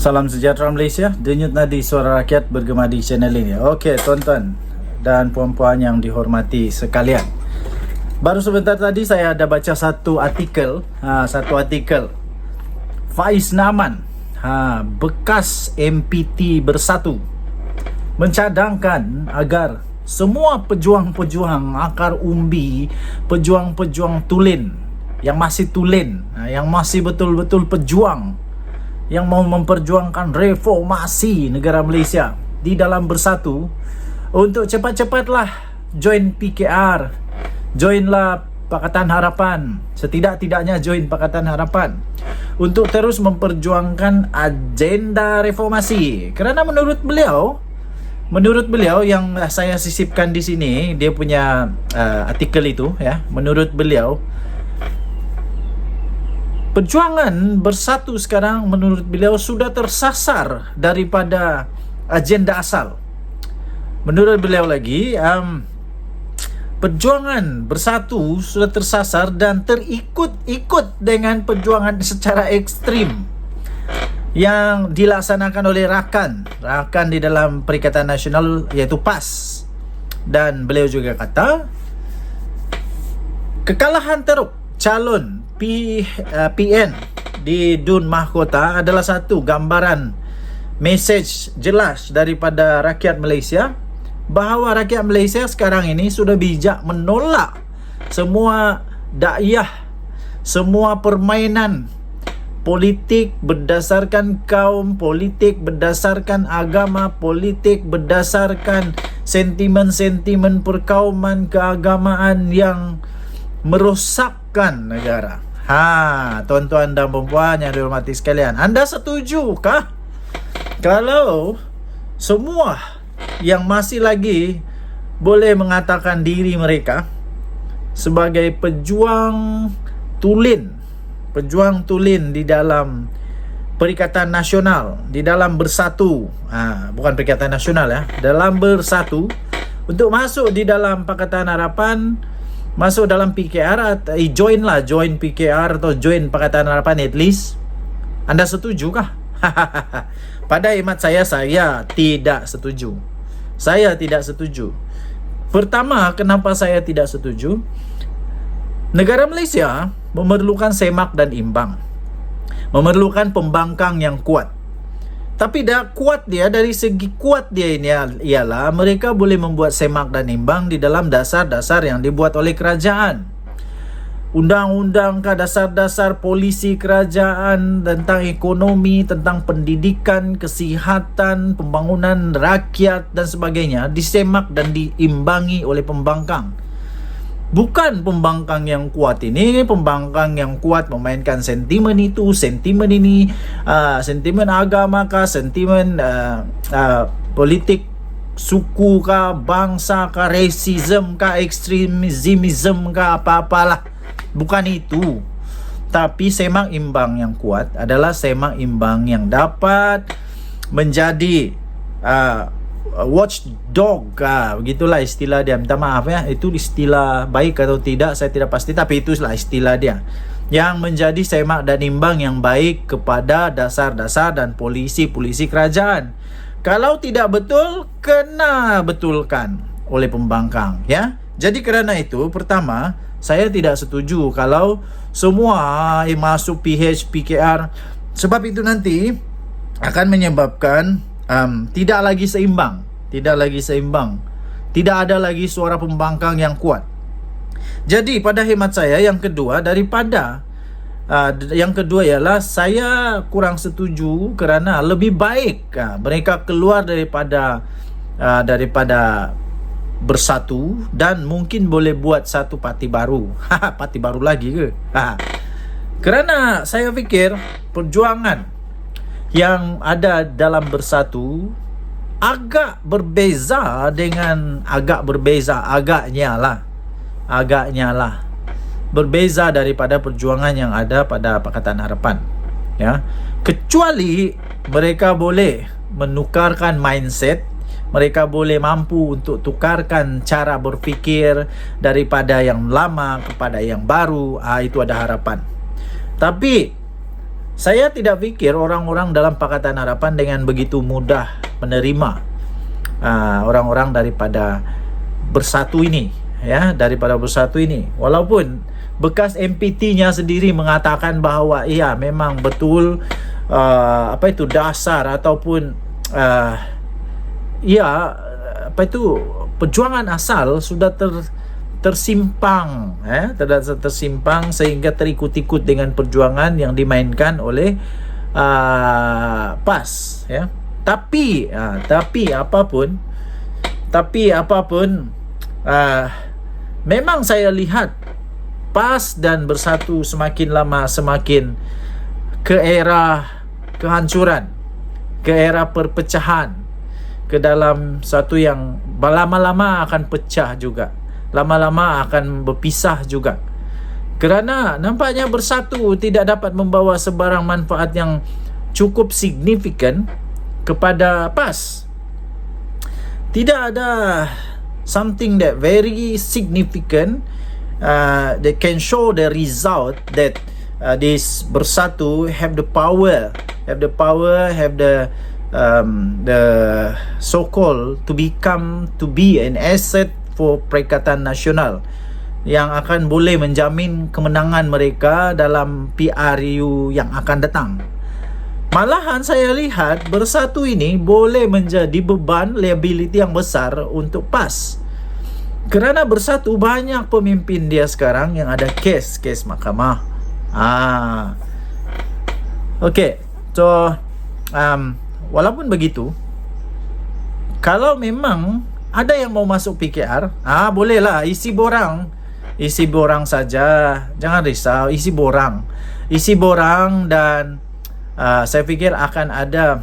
Salam sejahtera Malaysia, denyut nadi suara rakyat bergema di channel ini. Okey, tuan-tuan dan puan-puan yang dihormati sekalian. Baru sebentar tadi saya ada baca satu artikel, Faiz Naman, bekas MPT Bersatu, mencadangkan agar semua pejuang-pejuang akar umbi, pejuang-pejuang tulen yang masih tulen, yang masih betul-betul pejuang, yang mau memperjuangkan reformasi negara Malaysia di dalam Bersatu, untuk cepat-cepatlah join PKR, joinlah Pakatan Harapan, setidak-tidaknya join Pakatan Harapan untuk terus memperjuangkan agenda reformasi. Kerana menurut beliau yang saya sisipkan di sini, dia punya artikel itu, ya. Menurut beliau, perjuangan Bersatu sekarang menurut beliau sudah tersasar daripada agenda asal. Menurut beliau lagi, perjuangan Bersatu sudah tersasar dan terikut-ikut dengan perjuangan secara ekstrim yang dilaksanakan oleh rakan di dalam Perikatan Nasional, iaitu PAS. Dan beliau juga kata kekalahan teruk calon PN di Dun Mahkota adalah satu gambaran mesej jelas daripada rakyat Malaysia bahawa rakyat Malaysia sekarang ini sudah bijak menolak semua dakwah, semua permainan politik berdasarkan kaum, politik berdasarkan agama, politik berdasarkan sentimen-sentimen perkauman keagamaan yang merosakkan negara. Tuan-tuan dan puan-puan yang dihormati sekalian, anda setujukah kalau semua yang masih lagi boleh mengatakan diri mereka sebagai pejuang tulen di dalam Perikatan Nasional, di dalam Bersatu, bukan Perikatan Nasional, ya, dalam Bersatu, untuk masuk di dalam Pakatan Harapan, masuk dalam PKR, join PKR atau join Pakatan Harapan at least, anda setujukah? Pada hemat saya tidak setuju. Saya tidak setuju. Pertama, kenapa saya tidak setuju? Negara Malaysia memerlukan semak dan imbang, memerlukan pembangkang yang kuat. Tapi dari segi kuat dia ini ialah mereka boleh membuat semak dan imbang di dalam dasar-dasar yang dibuat oleh kerajaan. Undang-undang dasar-dasar polisi kerajaan tentang ekonomi, tentang pendidikan, kesihatan, pembangunan rakyat dan sebagainya disemak dan diimbangi oleh pembangkang. Bukan pembangkang yang kuat ini, pembangkang yang kuat memainkan sentimen itu, sentimen ini, sentimen agama kah, sentimen politik suku kah, bangsa kah, racism kah, ekstremism kah, apa-apalah. Bukan itu. Tapi semak imbang yang kuat adalah semak imbang yang dapat menjadi watchdog, begitulah istilah dia. Minta maaf ya, itu istilah baik atau tidak saya tidak pasti, tapi itulah istilah dia, yang menjadi semak dan imbang yang baik kepada dasar-dasar dan polisi kerajaan. Kalau tidak betul, kena betulkan oleh pembangkang, ya. Jadi kerana itu, pertama, saya tidak setuju kalau semua masuk PH, PKR, sebab itu nanti akan menyebabkan tidak lagi seimbang, tidak ada lagi suara pembangkang yang kuat. Jadi pada hemat saya, yang kedua ialah saya kurang setuju kerana lebih baik mereka keluar daripada Bersatu dan mungkin boleh buat satu parti baru. Parti baru lagi ke? Kerana saya fikir perjuangan yang ada dalam Bersatu agaknya berbeza daripada perjuangan yang ada pada Pakatan Harapan, ya. Kecuali mereka boleh menukarkan mindset, mereka boleh mampu untuk tukarkan cara berfikir daripada yang lama kepada yang baru, itu ada harapan. Tapi Saya tidak pikir orang-orang dalam Pakatan Harapan dengan begitu mudah menerima orang-orang daripada Bersatu ini, ya, daripada Bersatu ini. Walaupun bekas MPT-nya sendiri mengatakan bahawa iya memang betul dasar ataupun perjuangan asal sudah tersimpang, tersimpang sehingga terikut-ikut dengan perjuangan yang dimainkan oleh PAS, ya. Tapi apapun, memang saya lihat PAS dan Bersatu semakin lama semakin ke era kehancuran, ke era perpecahan, ke dalam satu yang lama-lama akan pecah juga, lama-lama akan berpisah juga. Kerana nampaknya Bersatu tidak dapat membawa sebarang manfaat yang cukup signifikan kepada PAS. Tidak ada something that very significant that can show the result that this Bersatu have the power, have the so-called to be an asset for Perikatan Nasional yang akan boleh menjamin kemenangan mereka dalam PRU yang akan datang. Malahan saya lihat Bersatu ini boleh menjadi beban liability yang besar untuk PAS. Kerana Bersatu banyak pemimpin dia sekarang yang ada kes mahkamah. Okay, so walaupun begitu, kalau memang ada yang mau masuk PKR, bolehlah isi borang saja, jangan risau, isi borang dan saya fikir akan ada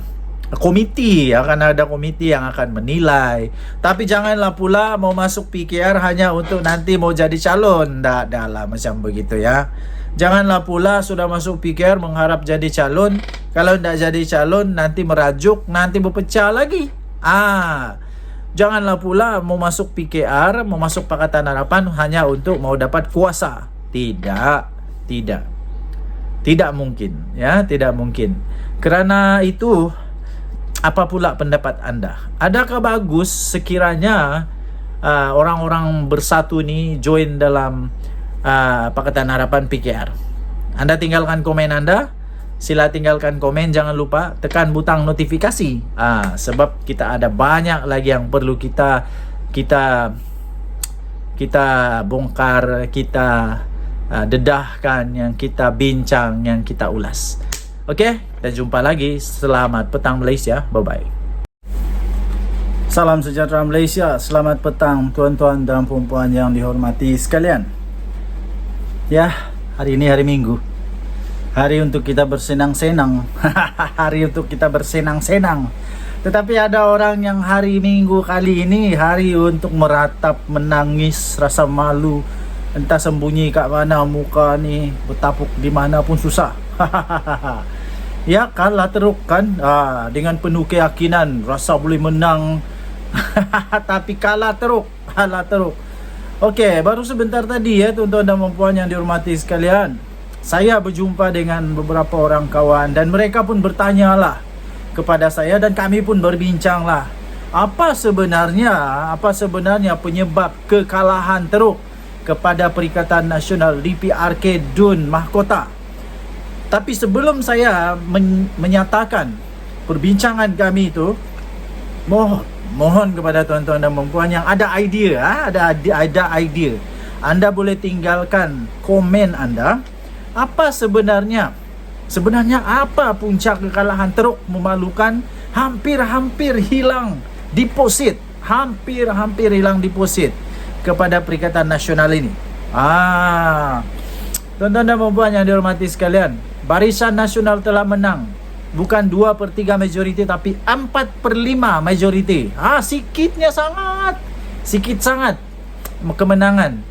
komiti yang akan menilai. Tapi janganlah pula mau masuk PKR hanya untuk nanti mau jadi calon. Tak lah macam begitu, ya. Janganlah pula sudah masuk PKR mengharap jadi calon, kalau tidak jadi calon nanti merajuk, nanti berpecah lagi. Janganlah pula mau masuk PKR, mau masuk Pakatan Harapan hanya untuk mau dapat kuasa. Tidak mungkin, ya, tidak mungkin. Kerana itu, apa pula pendapat anda? Adakah bagus sekiranya orang-orang Bersatu ni join dalam Pakatan Harapan PKR? Anda tinggalkan komen anda. Sila tinggalkan komen, jangan lupa tekan butang notifikasi. Sebab kita ada banyak lagi yang perlu kita bongkar, kita dedahkan, yang kita bincang, yang kita ulas. Okey, dan jumpa lagi. Selamat petang Malaysia. Bye-bye. Salam sejahtera Malaysia. Selamat petang tuan-tuan dan puan-puan yang dihormati sekalian. Ya, hari ini hari Minggu. Hari untuk kita bersenang-senang. Hari untuk kita bersenang-senang. Tetapi ada orang yang hari Minggu kali ini hari untuk meratap, menangis, rasa malu. Entah sembunyi kat mana muka ni, bertapuk di mana pun susah. Ya, kalah teruk kan, dengan penuh keyakinan rasa boleh menang. Tapi kalah teruk. Okey, baru sebentar tadi, ya tuan-tuan dan puan yang dihormati sekalian, saya berjumpa dengan beberapa orang kawan dan mereka pun bertanyalah kepada saya dan kami pun berbincanglah, apa sebenarnya penyebab kekalahan teruk kepada Perikatan Nasional DPRK Dun Mahkota. Tapi sebelum saya menyatakan perbincangan kami itu, mohon kepada tuan-tuan dan puan yang ada idea, ada idea, anda boleh tinggalkan komen anda. Apa sebenarnya apa puncak kekalahan teruk memalukan, hampir hilang deposit, kepada Perikatan Nasional ini. Tuan-tuan dan puan yang dihormati sekalian, Barisan Nasional telah menang. Bukan 2/3 majoriti, tapi 4/5 majoriti. Sikit sangat kemenangan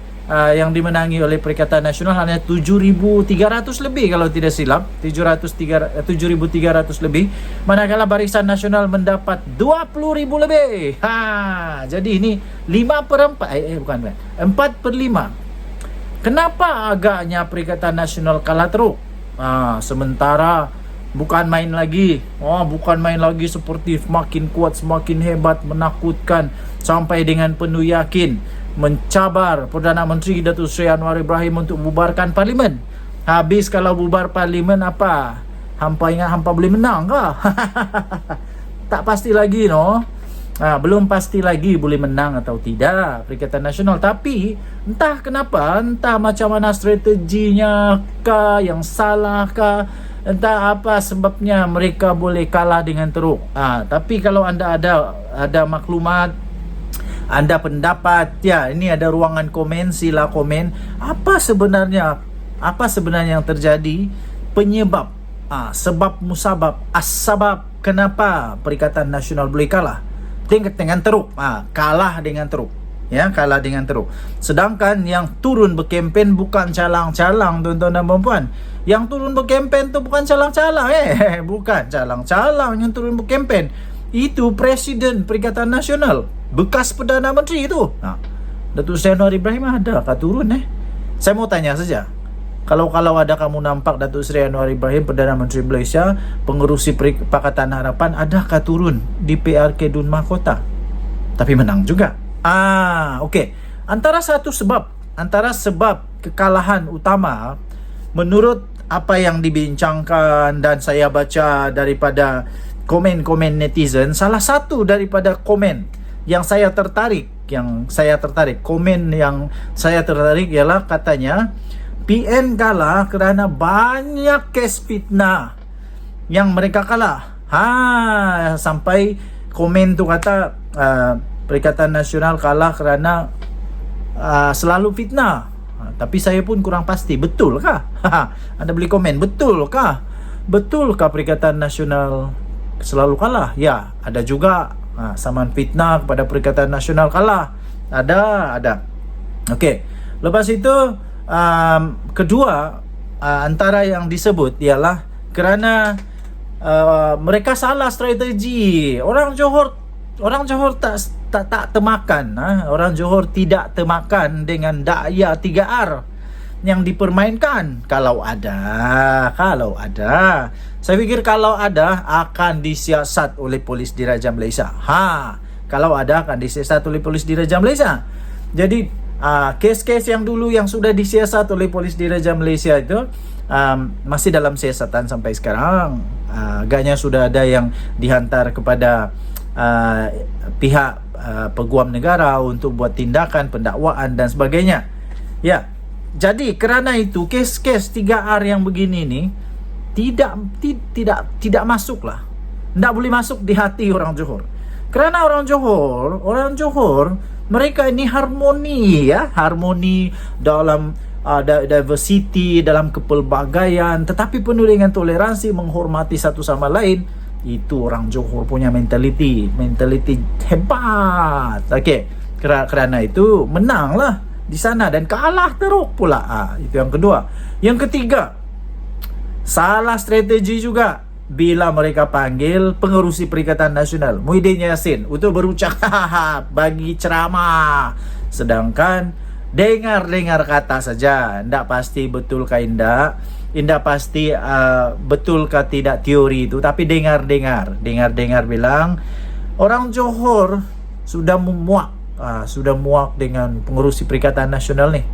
yang dimenangi oleh Perikatan Nasional hanya 7,300 lebih kalau tidak silap, 7,300 lebih, manakala Barisan Nasional mendapat 20,000 lebih. Jadi ini 4/5. Kenapa agaknya Perikatan Nasional kalah teruk? Sementara bukan main lagi. Bukan main lagi seperti semakin kuat, semakin hebat, menakutkan, sampai dengan penuh yakin mencabar Perdana Menteri Datuk Seri Anwar Ibrahim untuk bubarkan parlimen. Habis kalau bubar parlimen apa? Hampa ingat hampa boleh menang ke? Tak pasti lagi, no. Belum pasti lagi boleh menang atau tidak Perikatan Nasional. Tapi entah kenapa, entah macam mana strateginya kah, yang salah kah, entah apa sebabnya mereka boleh kalah dengan teruk. Tapi kalau anda ada maklumat, anda pendapat, ya ini ada ruangan komen, sila komen. Apa sebenarnya yang terjadi, penyebab, sebab musabab, as-sabab kenapa Perikatan Nasional boleh kalah dengan teruk, kalah dengan teruk, ya, kalah dengan teruk. Sedangkan yang turun berkempen bukan calang-calang, tuan-tuan dan puan-puan. Yang turun berkempen tu bukan calang-calang, bukan calang-calang yang turun berkempen. Itu Presiden Perikatan Nasional, bekas Perdana Menteri itu. Datuk Seri Anwar Ibrahim adakah turun? Saya mau tanya saja. Kalau ada kamu nampak Datuk Seri Anwar Ibrahim, Perdana Menteri Malaysia, pengerusi Pakatan Harapan, adakah turun di PRK Dun Mahkota? Tapi menang juga. Okey. Antara sebab kekalahan utama menurut apa yang dibincangkan dan saya baca daripada komen-komen netizen, salah satu daripada komen yang saya tertarik, komen yang saya tertarik ialah katanya PN kalah kerana banyak kes fitnah yang mereka kalah. Sampai komen tu kata Perikatan Nasional kalah kerana selalu fitnah. Tapi saya pun kurang pasti, betulkah? Anda boleh komen, betulkah Perikatan Nasional selalu kalah? Ya, ada juga saman fitnah kepada Perikatan Nasional kalah. Ada. Okey. Lepas itu kedua, antara yang disebut ialah kerana mereka salah strategi. Orang Johor tak temakan. Orang Johor tidak temakan dengan daya 3R yang dipermainkan. Kalau ada, saya fikir kalau ada akan disiasat oleh Polis Diraja Malaysia. Kalau ada akan disiasat oleh Polis Diraja Malaysia. Jadi kes-kes yang dulu yang sudah disiasat oleh Polis Diraja Malaysia itu masih dalam siasatan sampai sekarang. Agaknya sudah ada yang dihantar kepada pihak peguam negara untuk buat tindakan pendakwaan dan sebagainya. Ya. Jadi kerana itu kes-kes 3R yang begini ni tidak masuklah. Tak boleh masuk di hati orang Johor. Kerana orang Johor mereka ini harmoni dalam diversity, dalam kepelbagaian, tetapi penuh dengan toleransi, menghormati satu sama lain. Itu orang Johor punya mentaliti hebat. Okey, kerana itu menanglah di sana dan kalah teruk pula. Itu yang kedua. Yang ketiga, salah strategi juga bila mereka panggil pengerusi Perikatan Nasional Muhyiddin Yassin untuk berucap bagi ceramah, sedangkan dengar kata saja, ndak pasti betulkah indak pasti betulkah tidak teori itu, tapi dengar bilang orang Johor sudah muak dengan pengerusi Perikatan Nasional ni.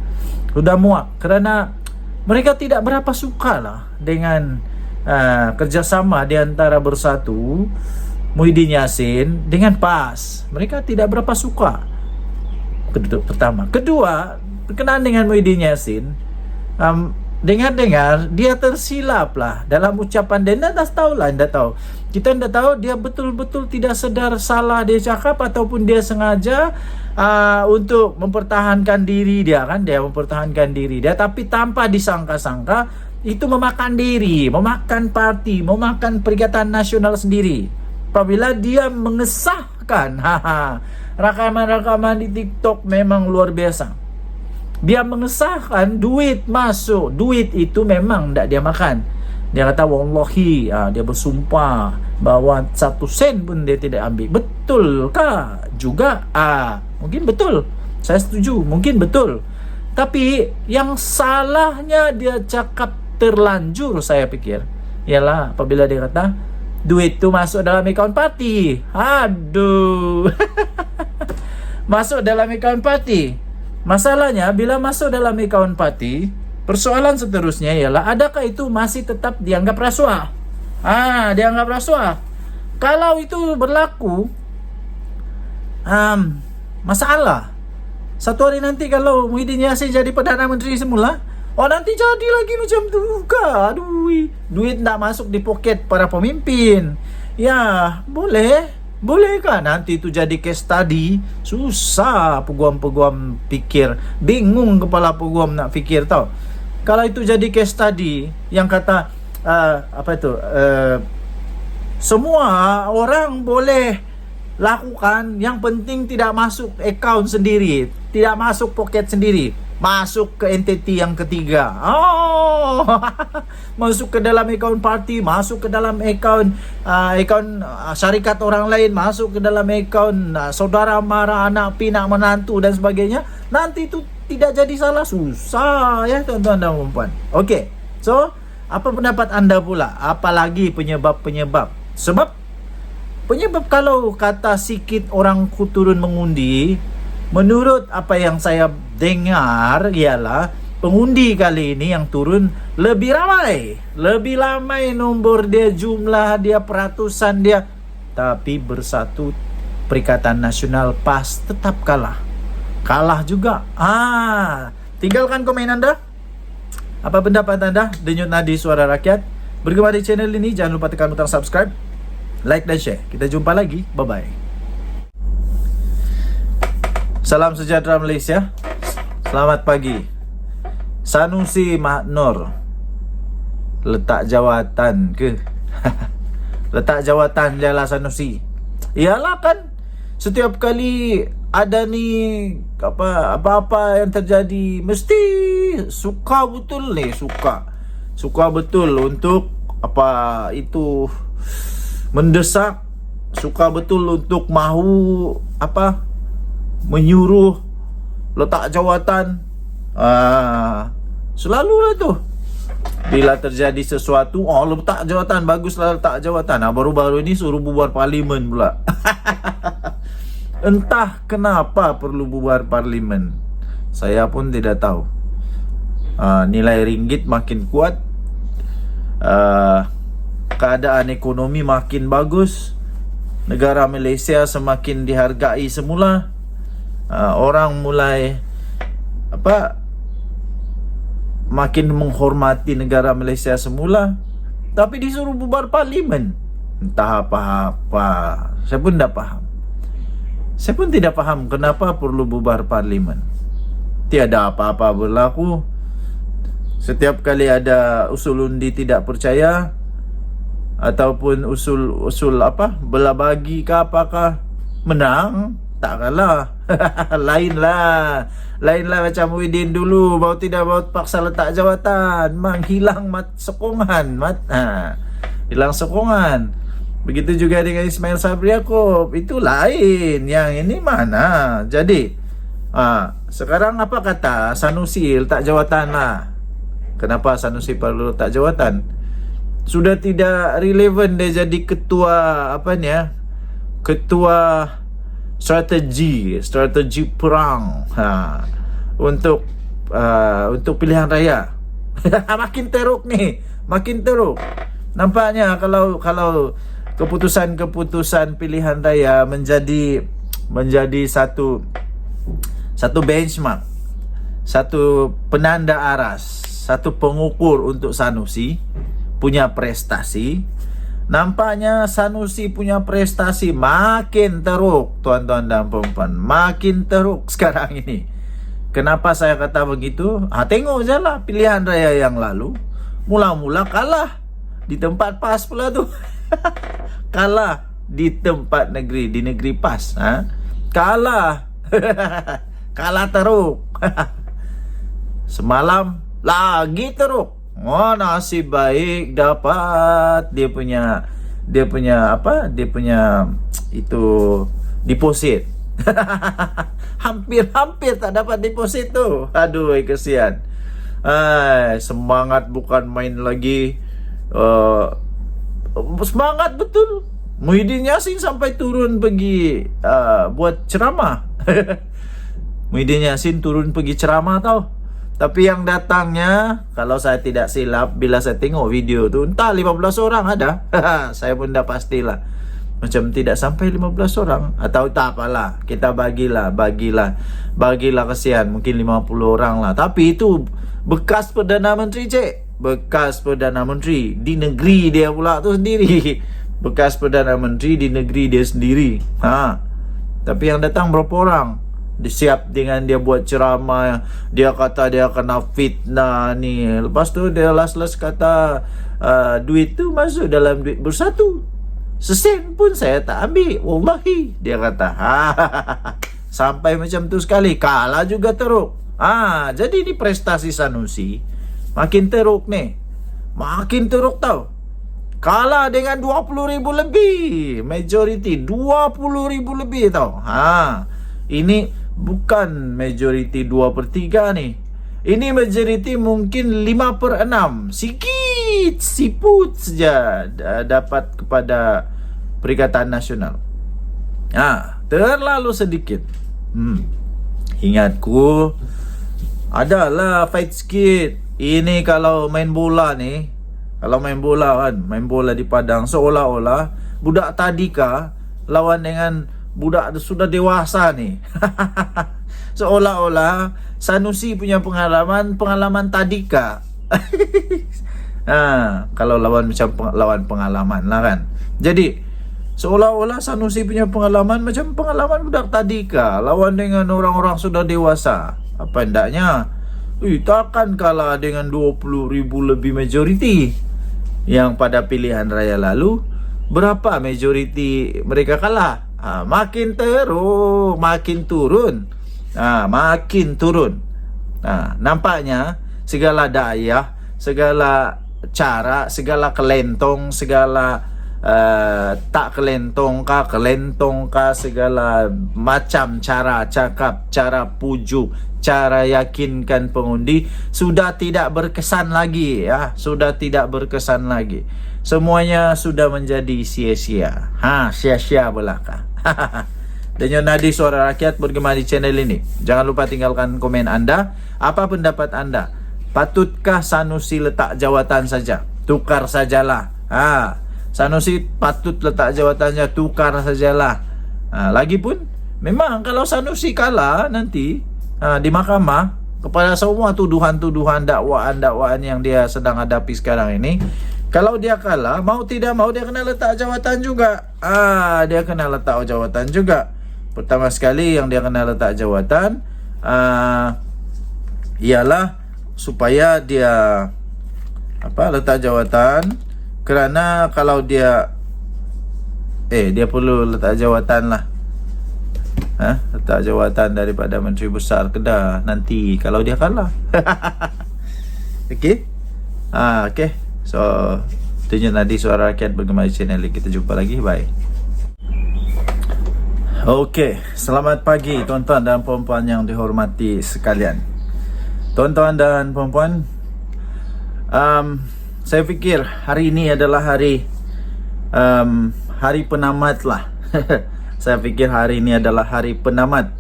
Sudah muak kerana mereka tidak berapa suka lah dengan kerjasama di antara Bersatu, Muhyiddin Yassin dengan PAS. Mereka tidak berapa suka. Pertama. Kedua, berkenaan dengan Muhyiddin Yassin, dengar dia tersilap lah dalam ucapan dia. Anda tahu. Kita anda tahu dia betul-betul tidak sedar salah dia cakap ataupun dia sengaja untuk mempertahankan diri dia, mempertahankan diri dia, tapi tanpa disangka-sangka itu memakan diri, memakan parti, memakan Perikatan Nasional sendiri. Apabila dia mengesahkan rakaman-rakaman di TikTok memang luar biasa. Dia mengesahkan duit masuk, duit itu memang tak dia makan. Dia kata wallahi, dia bersumpah bahawa 1 sen pun dia tidak ambil. Betulkah juga? Mungkin betul. Saya setuju, mungkin betul. Tapi yang salahnya dia cakap terlanjur saya pikir ialah apabila dia kata duit tu masuk dalam akaun parti. Aduh. Masuk dalam akaun parti. Masalahnya bila masuk dalam akaun parti, persoalan seterusnya ialah adakah itu masih tetap dianggap rasuah? Dianggap rasuah. Kalau itu berlaku, masalah. Satu hari nanti kalau Muhyiddin Yassin jadi Perdana Menteri semula, nanti jadi lagi macam tu juga. Aduh, duit tak masuk di poket para pemimpin. Ya, bolehkah nanti itu jadi case study? Susah peguam-peguam fikir, bingung kepala peguam nak fikir tau. Kalau itu jadi case study yang kata semua orang boleh lakukan, yang penting tidak masuk akaun sendiri, tidak masuk poket sendiri, masuk ke entiti yang ketiga. Masuk ke dalam akaun parti, masuk ke dalam akaun syarikat orang lain, masuk ke dalam akaun saudara mara, anak pinak, menantu dan sebagainya. Nanti itu tidak jadi salah. Susah ya tuan-tuan dan puan-puan. Okey. So, apa pendapat anda pula? Apalagi penyebab-penyebab? Sebab penyebab kalau kata sikit orang turun mengundi, menurut apa yang saya dengar ialah pengundi kali ini yang turun lebih ramai. Lebih ramai nombor dia, jumlah dia, peratusan dia. Tapi Bersatu Perikatan Nasional PAS tetap kalah. Kalah juga. Tinggalkan komen anda. Apa pendapat anda? Denyut Nadi Suara Rakyat. Bergema di channel ini, jangan lupa tekan butang subscribe, like dan share. Kita jumpa lagi. Bye-bye. Salam sejahtera Malaysia. Selamat pagi. Sanusi Maknor letak jawatan ke? Letak jawatan je lah Sanusi. Iyalah kan, setiap kali ada ni apa-apa yang terjadi, mesti suka betul ni, suka betul untuk apa itu mendesak, suka betul untuk mahu menyuruh letak jawatan. Selalulah tu bila terjadi sesuatu, letak jawatan, baguslah letak jawatan. Baru-baru ini suruh bubar parlimen pula. Entah kenapa perlu bubar parlimen, saya pun tidak tahu. Nilai ringgit makin kuat, keadaan ekonomi makin bagus, negara Malaysia semakin dihargai semula. Orang mulai makin menghormati negara Malaysia semula. Tapi disuruh bubar parlimen, entah apa-apa. Saya pun tak faham. Saya pun tidak faham kenapa perlu bubar parlimen. Tiada apa-apa berlaku. Setiap kali ada usul undi tidak percaya ataupun usul belah bagi ke apakah, menang, tak kalah. Lainlah macam Muhyiddin dulu, baru paksa letak jawatan, hilang sokongan. Hilang sokongan. Begitu juga dengan Ismail Sabri Yaakob. Itu lain. Yang ini mana? Jadi sekarang apa kata Sanusi letak jawatan lah. Kenapa Sanusi perlu letak jawatan? Sudah tidak relevan dia jadi ketua ketua strategi perang untuk pilihan raya. Makin teruk nih, makin teruk. Nampaknya kalau keputusan pilihan raya menjadi satu benchmark, satu penanda aras, satu pengukur untuk Sanusi punya prestasi. Nampaknya Sanusi punya prestasi makin teruk, tuan-tuan dan puan-puan, makin teruk sekarang ini. Kenapa saya kata begitu? Tengok je lah pilihan raya yang lalu, mula-mula kalah di tempat PAS pula tu. Kalah di tempat di negeri PAS. Kalah. Kalah teruk. Semalam lagi teruk. Nasib baik dapat dia punya itu deposit. Hampir tak dapat deposit tu. Aduh, kesian. Semangat bukan main lagi. Semangat betul. Muhyiddin Yassin sampai turun pergi buat ceramah. Muhyiddin Yassin turun pergi ceramah tau. Tapi yang datangnya, kalau saya tidak silap, bila saya tengok video tu, entah 15 orang ada. Saya pun dah pastilah. Macam tidak sampai 15 orang. Atau tak apalah, kita bagilah kesian, mungkin 50 orang lah. Tapi itu bekas Perdana Menteri, cik. Bekas Perdana Menteri di negeri dia pula tu sendiri. Bekas Perdana Menteri di negeri dia sendiri. Tapi yang datang berapa orang? Disiap dengan dia buat ceramah. Dia kata dia kena fitnah ni. Lepas tu dia last kata duit tu masuk dalam duit bersatu. Sesen pun saya tak ambil. Wallahi, dia kata. Sampai macam tu sekali. Kalah juga teruk. Jadi ni prestasi Sanusi makin teruk ni. Makin teruk tau. Kalah dengan 20,000 lebih. Majority 20,000 lebih tau. Ini bukan majority 2/3 ni. Ini majority mungkin 5/6. Sikit siput saja dapat kepada Perikatan Nasional. Terlalu sedikit. Ingatku adalah fight sikit. Ini kalau main bola ni, kalau main bola kan, main bola di padang, seolah-olah budak tadika lawan dengan budak sudah dewasa ni. Seolah-olah Sanusi punya pengalaman tadika. Kalau lawan macam lawan pengalaman lah kan. Jadi seolah-olah Sanusi punya pengalaman macam pengalaman budak tadika lawan dengan orang-orang sudah dewasa. Apa hendaknya? Takkan kalah dengan 20,000 lebih majority. Yang pada pilihan raya lalu, berapa majority mereka kalah? Makin teruk, makin turun. Makin turun. Nampaknya segala daya, segala cara, segala kelentong, segala tak kelentong kah, segala macam cara cakap, cara pujuk, cara yakinkan pengundi sudah tidak berkesan lagi ya, sudah tidak berkesan lagi. Semuanya sudah menjadi sia-sia. Sia-sia belaka. Denyut Nadi Suara Rakyat bergema di channel ini. Jangan lupa tinggalkan komen Anda. Apa pendapat Anda? Patutkah Sanusi letak jawatan saja? Tukar sajalah. Sanusi patut letak jawatannya, tukar sajalah. Lagipun memang kalau Sanusi kalah nanti di mahkamah kepada semua tuduhan-tuduhan, dakwaan-dakwaan yang dia sedang hadapi sekarang ini, kalau dia kalah, mau tidak mau dia kena letak jawatan juga. Dia kena letak jawatan juga. Pertama sekali yang dia kena letak jawatan ialah supaya dia letak jawatan. Kerana kalau dia perlu letak jawatan lah. Letak jawatan daripada Menteri Besar Kedah nanti kalau dia kalah. Okey. Okey. So, Denyut Nadi Suara Rakyat bergema di channel ini. Kita jumpa lagi. Bye. Okey, selamat pagi tuan-tuan dan puan-puan yang dihormati sekalian. Tuan-tuan dan puan-puan, saya fikir hari ini adalah hari penamat lah. Saya fikir hari ini adalah hari penamat.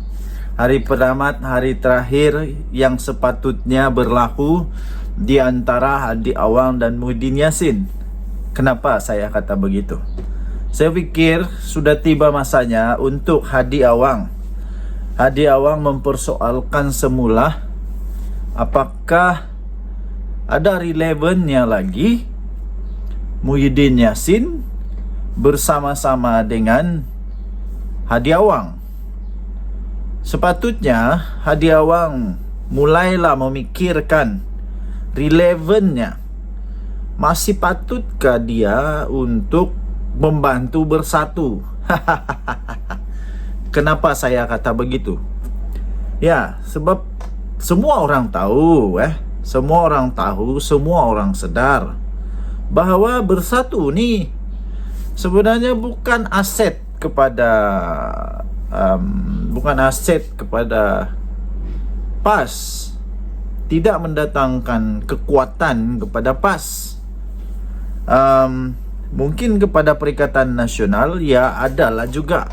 Hari penamat, hari terakhir yang sepatutnya berlaku di antara Hadi Awang dan Muhyiddin Yassin. Kenapa saya kata begitu? Saya fikir sudah tiba masanya untuk Hadi Awang mempersoalkan semula apakah ada relevannya lagi Muhyiddin Yassin bersama-sama dengan Hadi Awang. Sepatutnya Hadi Awang mulailah memikirkan relevannya. Masih patutkah dia untuk membantu bersatu? Kenapa saya kata begitu? Ya, sebab semua orang tahu semua orang sedar bahawa bersatu ni sebenarnya bukan aset kepada PAS. tidak mendatangkan kekuatan kepada PAS. Mungkin kepada Perikatan Nasional ya adalah juga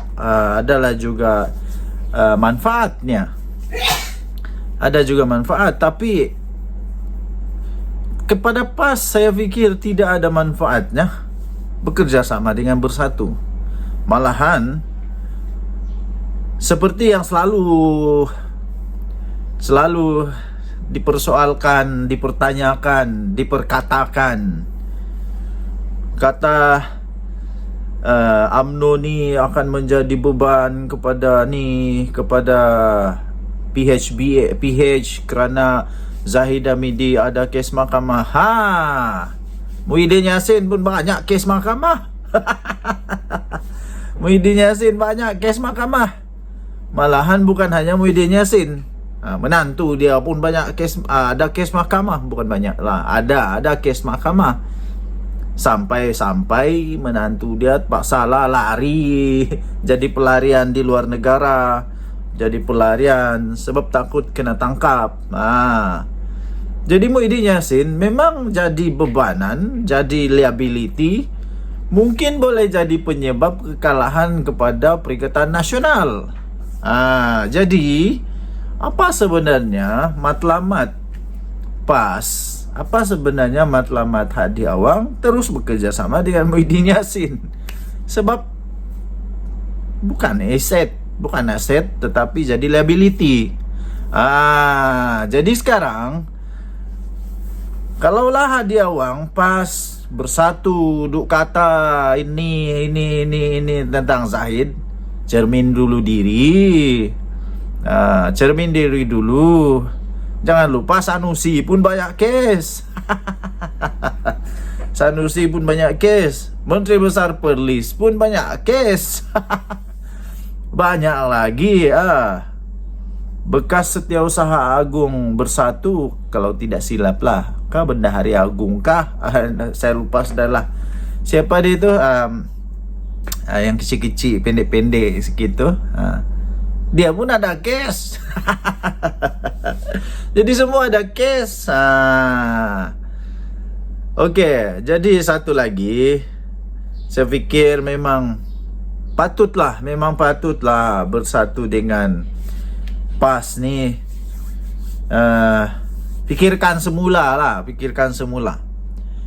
manfaatnya. Ada juga manfaat, tapi kepada PAS saya fikir tidak ada manfaatnya bekerja sama dengan Bersatu. Malahan seperti yang selalu dipersoalkan, dipertanyakan, diperkatakan, kata UMNO ni akan menjadi beban kepada PH kerana Zahid Hamidi ada kes mahkamah. Muhyiddin Yassin pun banyak kes mahkamah. Muhyiddin Yassin banyak kes mahkamah. Malahan bukan hanya Muhyiddin Yassin, menantu dia pun banyak kes, ada kes mahkamah. Bukan banyak lah, ada kes mahkamah. Sampai menantu dia paksa lah lari, jadi pelarian di luar negara, jadi pelarian sebab takut kena tangkap. Jadi Muhyiddin Yassin memang jadi bebanan, jadi liability. Mungkin boleh jadi penyebab kekalahan kepada Perikatan Nasional. Jadi apa sebenarnya matlamat PAS? Apa sebenarnya matlamat Hadi Awang terus bekerja sama dengan Muhyiddin Yassin? Sebab bukan aset tetapi jadi liability. Jadi sekarang kalaulah Hadi Awang PAS Bersatu duk kata ini tentang Zahid, cermin diri dulu. Jangan lupa Sanusi pun banyak kes. Sanusi pun banyak kes. Menteri Besar Perlis pun banyak kes. Banyak lagi bekas Setiausaha Agung Bersatu, kalau tidak silap lah, Bendahari Agung kah? Saya lupa sudahlah. Siapa dia itu? Yang kecil-kecil, pendek-pendek segitu. Dia pun ada kes. Jadi semua ada kes. Okey, jadi satu lagi, saya fikir memang patutlah Bersatu dengan PAS ni. Fikirkan semula.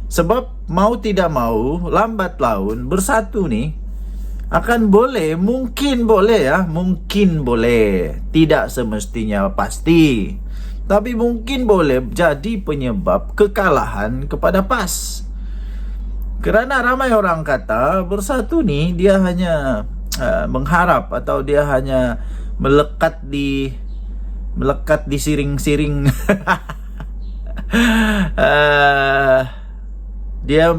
Sebab mau tidak mau, lambat laun Bersatu ni akan mungkin boleh, tidak semestinya pasti, tapi mungkin boleh jadi penyebab kekalahan kepada PAS. Kerana ramai orang kata Bersatu ni dia hanya mengharap, atau dia hanya melekat di siring-siring. Dia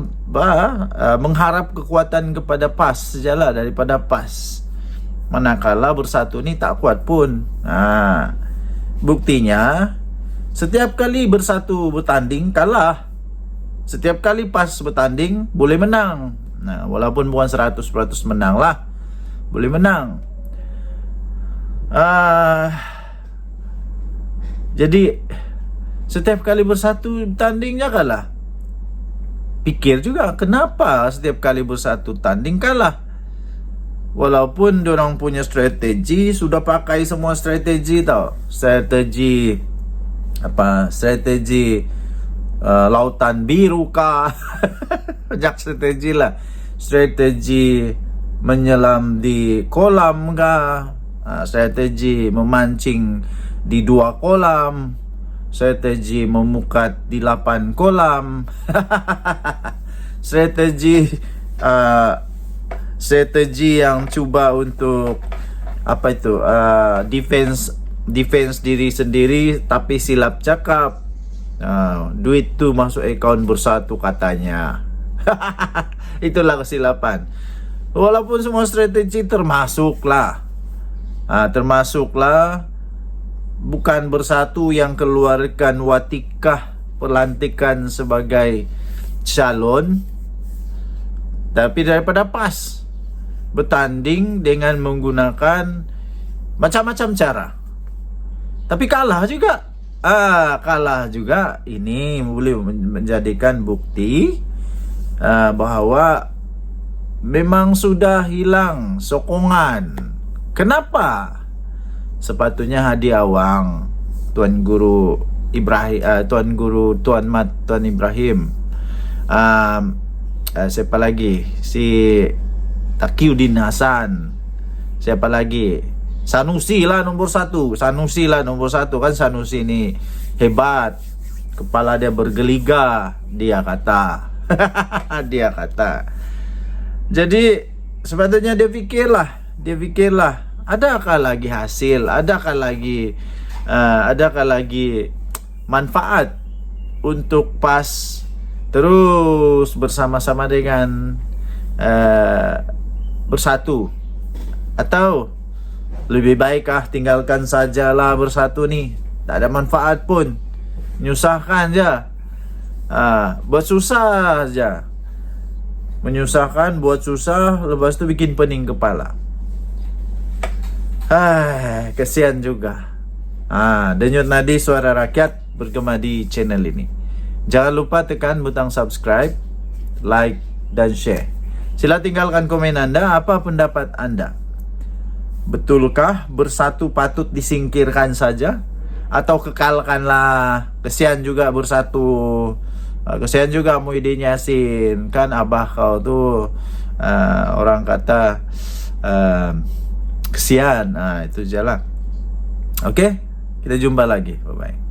mengharap kekuatan kepada PAS sajalah daripada PAS. Manakala Bersatu ni tak kuat pun. Buktinya setiap kali Bersatu bertanding kalah. Setiap kali PAS bertanding boleh menang. Walaupun bukan 100% menang lah, boleh menang. Jadi setiap kali Bersatu bertandingnya kalah. Pikir juga kenapa setiap kali Bersatu tanding kalah. Walaupun diorang punya strategi, sudah pakai semua strategi tau. Strategi Lautan Biru kah? Banyak strategi lah. Strategi menyelam di kolam kah? Strategi memancing di 2 kolam. Strategi memukat di 8 kolam. Strategi yang cuba untuk defense diri sendiri, tapi silap cakap. Duit tu masuk akaun Bersatu katanya. Itulah kesilapan. Walaupun semua strategi termasuklah bukan Bersatu yang keluarkan watikah pelantikan sebagai calon, tapi daripada PAS bertanding dengan menggunakan macam-macam cara, tapi kalah juga. kalah juga, ini boleh menjadikan bukti bahwa memang sudah hilang sokongan. Kenapa? Sepatutnya Hadi Awang, Tuan Guru Ibrahim, Tuan Ibrahim, siapa lagi, si Taqiyuddin Hasan, siapa lagi, Sanusi lah nomor satu. Sanusi lah nomor satu. Kan Sanusi ini hebat, kepala dia bergeliga, dia kata. Dia kata. Jadi sepatutnya dia fikirlah, adakah lagi hasil, adakah lagi manfaat untuk PAS terus bersama-sama dengan Bersatu, atau lebih baikkah tinggalkan sajalah Bersatu nih, tak ada manfaat pun, menyusahkan je, buat susah aja, menyusahkan, buat susah, lepas tu bikin pening kepala. Kesian juga. Denyut nadi suara rakyat bergema di channel ini. Jangan lupa tekan butang subscribe, like dan share. Sila tinggalkan komen anda, apa pendapat anda? Betulkah Bersatu patut disingkirkan saja, atau kekalkanlah? Kesian juga Bersatu, kesian juga Muhyiddin Yassin. Kan abah kau tuh orang kata kesian. Itu je lah. Oke, kita jumpa lagi. Bye bye.